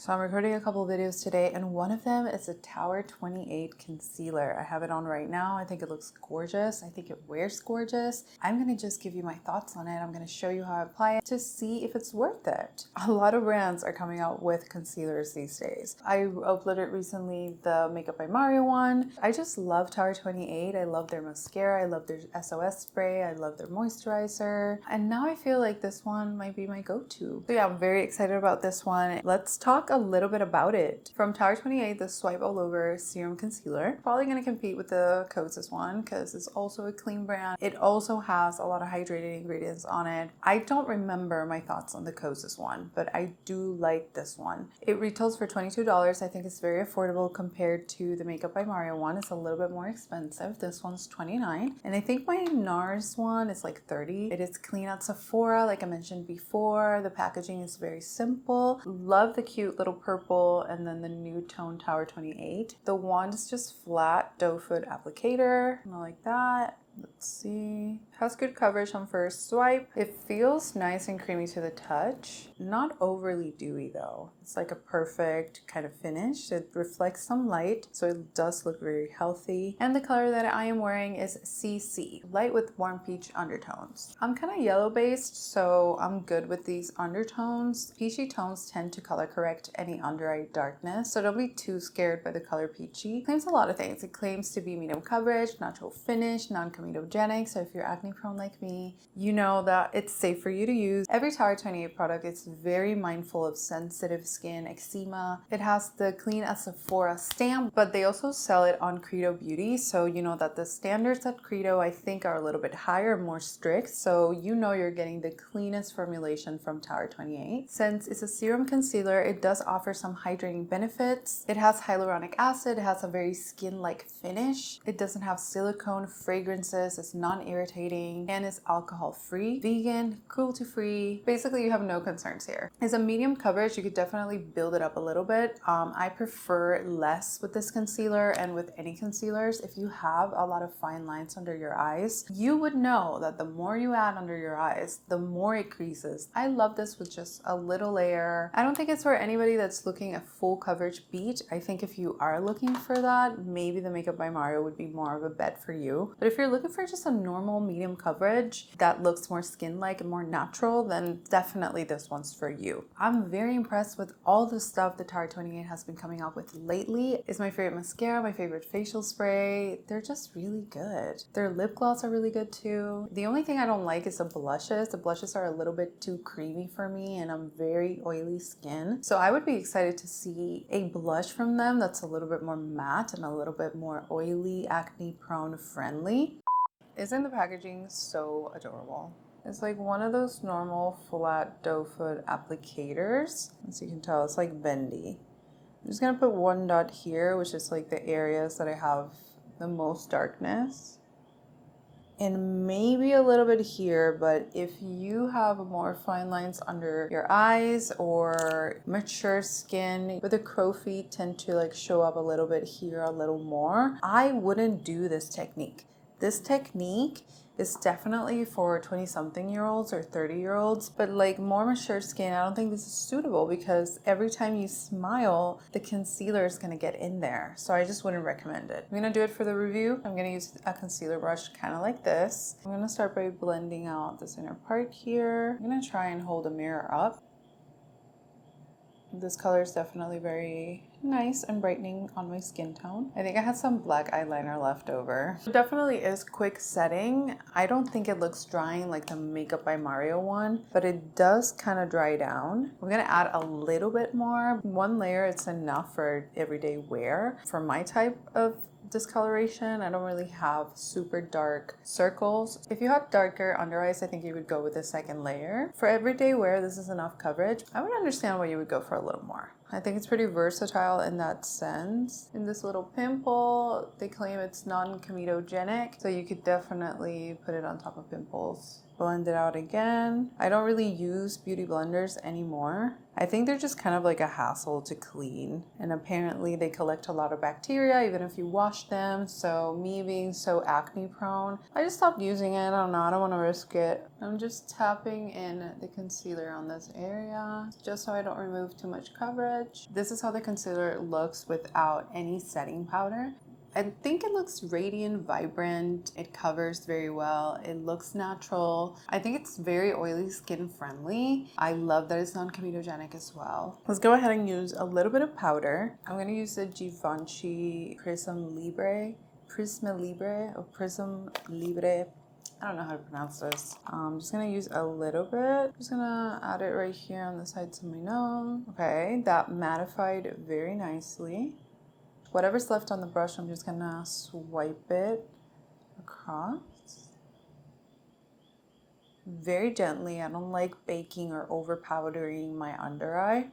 So I'm recording a couple of videos today, and one of them is a Tower 28 concealer. I have it on right now. I think it looks gorgeous. I think it wears gorgeous. I'm gonna just give you my thoughts on it. I'm gonna show you how I apply it to see if it's worth it. A lot of brands are coming out with concealers these days. I uploaded recently the Makeup by Mario one. I just love Tower 28. I love their mascara. I love their SOS spray. I love their moisturizer. And now I feel like this one might be my go-to. So yeah, I'm very excited about this one. Let's talk a little bit about it. From Tower 28, the Swipe All Over Serum Concealer. Probably going to compete with the Kosas one because it's also a clean brand. It also has a lot of hydrated ingredients on it. I don't remember my thoughts on the Kosas one, but I do like this one. It retails for $22. I think it's very affordable compared to the Makeup by Mario one. It's a little bit more expensive. This one's $29. And I think my NARS one is like $30. It is clean at Sephora, like I mentioned before. The packaging is very simple. Love the cute little purple and then the new tone Tower 28. The wand is just flat doe foot applicator. I like that. Let's see. Has good coverage on first swipe. It feels nice and creamy to the touch. Not overly dewy though. It's like a perfect kind of finish. It reflects some light, so it does look very healthy. And the color that I am wearing is CC, light with warm peach undertones. I'm kind of yellow based, so I'm good with these undertones. Peachy tones tend to color correct any under eye darkness, so don't be too scared by the color peachy. It claims a lot of things. It claims to be medium coverage, natural finish, non-comedogenic, so if you're acne prone like me, you know that it's safe for you to use. Every Tower 28 product is very mindful of sensitive skin, eczema. It has the clean as Sephora stamp, but they also sell it on Credo Beauty, so you know that the standards at Credo I think are a little bit higher, more strict, so you know you're getting the cleanest formulation from Tower 28. Since it's a serum concealer, it does offer some hydrating benefits. It has hyaluronic acid, it has a very skin-like finish. It doesn't have silicone, fragrances, it's non-irritating, and is alcohol-free, vegan, cruelty-free. Basically, you have no concerns here. It's a medium coverage. You could definitely build it up a little bit. I prefer less with this concealer and with any concealers. If you have a lot of fine lines under your eyes, you would know that the more you add under your eyes, the more it creases. I love this with just a little layer. I don't think it's for anybody that's looking a full coverage beat. I think if you are looking for that, maybe the Makeup by Mario would be more of a bet for you. But if you're looking for just a normal medium coverage that looks more skin-like and more natural, then definitely this one's for you. I'm very impressed with all the stuff that Tower 28 has been coming out with lately. It's my favorite mascara, my favorite facial spray. They're just really good. Their lip gloss are really good too. The only thing I don't like is the blushes. The blushes are a little bit too creamy for me, and I'm very oily skin. So I would be excited to see a blush from them that's a little bit more matte and a little bit more oily, acne prone friendly. Isn't the packaging so adorable? It's like one of those normal flat doe foot applicators. As you can tell, it's like bendy. I'm just gonna put one dot here, which is like the areas that I have the most darkness. And maybe a little bit here, but if you have more fine lines under your eyes or mature skin, with the crow feet tend to like show up a little bit here a little more, I wouldn't do this technique. This technique is definitely for 20-something-year-olds or 30-year-olds, but like more mature skin, I don't think this is suitable because every time you smile, the concealer is gonna get in there. So I just wouldn't recommend it. I'm gonna do it for the review. I'm gonna use a concealer brush kind of like this. I'm gonna start by blending out this inner part here. I'm gonna try and hold the mirror up. This color is definitely very nice and brightening on my skin tone. I think I had some black eyeliner left over. It definitely is quick setting. I don't think it looks drying like the Makeup by Mario one, but it does kind of dry down. I'm gonna add a little bit more. One layer, it's enough for everyday wear. For my type of discoloration, I don't really have super dark circles. If you have darker under eyes, I think you would go with the second layer. For everyday wear, this is enough coverage. I would understand why you would go for a little more. I think it's pretty versatile in that sense. In this little pimple, they claim it's non-comedogenic, so you could definitely put it on top of pimples. Blend it out again. I don't really use beauty blenders anymore. I think they're just kind of like a hassle to clean. And apparently they collect a lot of bacteria even if you wash them. So me being so acne prone, I just stopped using it. I don't know, I don't want to risk it. I'm just tapping in the concealer on this area just so I don't remove too much coverage. This is how the concealer looks without any setting powder. I think it looks radiant, vibrant. It covers very well. It looks natural. I think it's very oily skin friendly. I love that it's non-comedogenic as well. Let's go ahead and use a little bit of powder. I'm going to use the Givenchy Prism Libre. I don't know how to pronounce this. I'm just gonna use a little bit. Just gonna add it right here on the sides of my nose. Okay, that mattified very nicely. Whatever's left on the brush, I'm just gonna swipe it across. Very gently. I don't like baking or over powdering my under eye.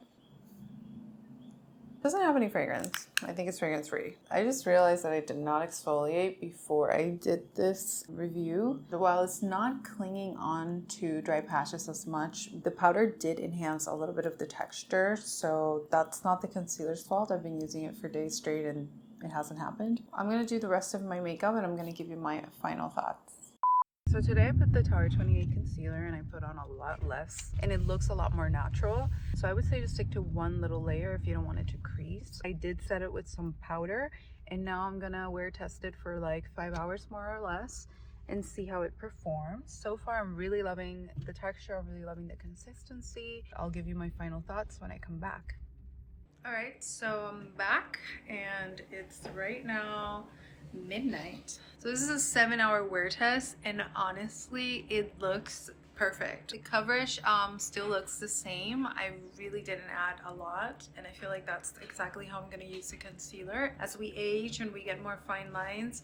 Doesn't have any fragrance. I think it's fragrance free. I just realized that I did not exfoliate before I did this review. While it's not clinging on to dry patches as much, the powder did enhance a little bit of the texture. So that's not the concealer's fault. I've been using it for days straight and it hasn't happened. I'm gonna do the rest of my makeup and I'm gonna give you my final thoughts. So today I put the Tower 28 concealer and I put on a lot less and it looks a lot more natural. So I would say just stick to one little layer if you don't want it to crease. I did set it with some powder and now I'm gonna wear test it for like 5 hours more or less and see how it performs. So far I'm really loving the texture, I'm really loving the consistency. I'll give you my final thoughts when I come back. All right, so I'm back and it's right now midnight. So this is a 7-hour wear test and honestly it looks perfect. The coverage still looks the same. I really didn't add a lot and I feel like that's exactly how I'm going to use the concealer. As we age and we get more fine lines,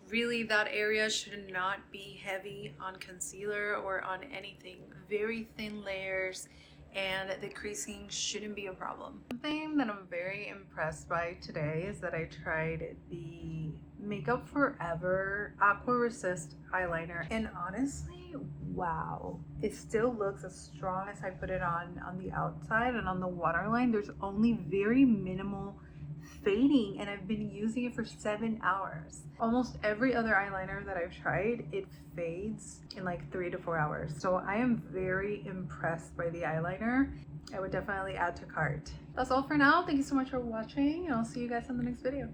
really that area should not be heavy on concealer or on anything. Very thin layers and the creasing shouldn't be a problem. Something that I'm very impressed by today is that I tried the Makeup Forever Aqua Resist eyeliner and honestly, wow, it still looks as strong as I put it on the outside, and on the waterline there's only very minimal fading and I've been using it for 7 hours. Almost every other eyeliner that I've tried, it fades in like 3 to 4 hours. So I am very impressed by the eyeliner. I would definitely add to cart. That's all for now. Thank you so much for watching and I'll see you guys in the next video.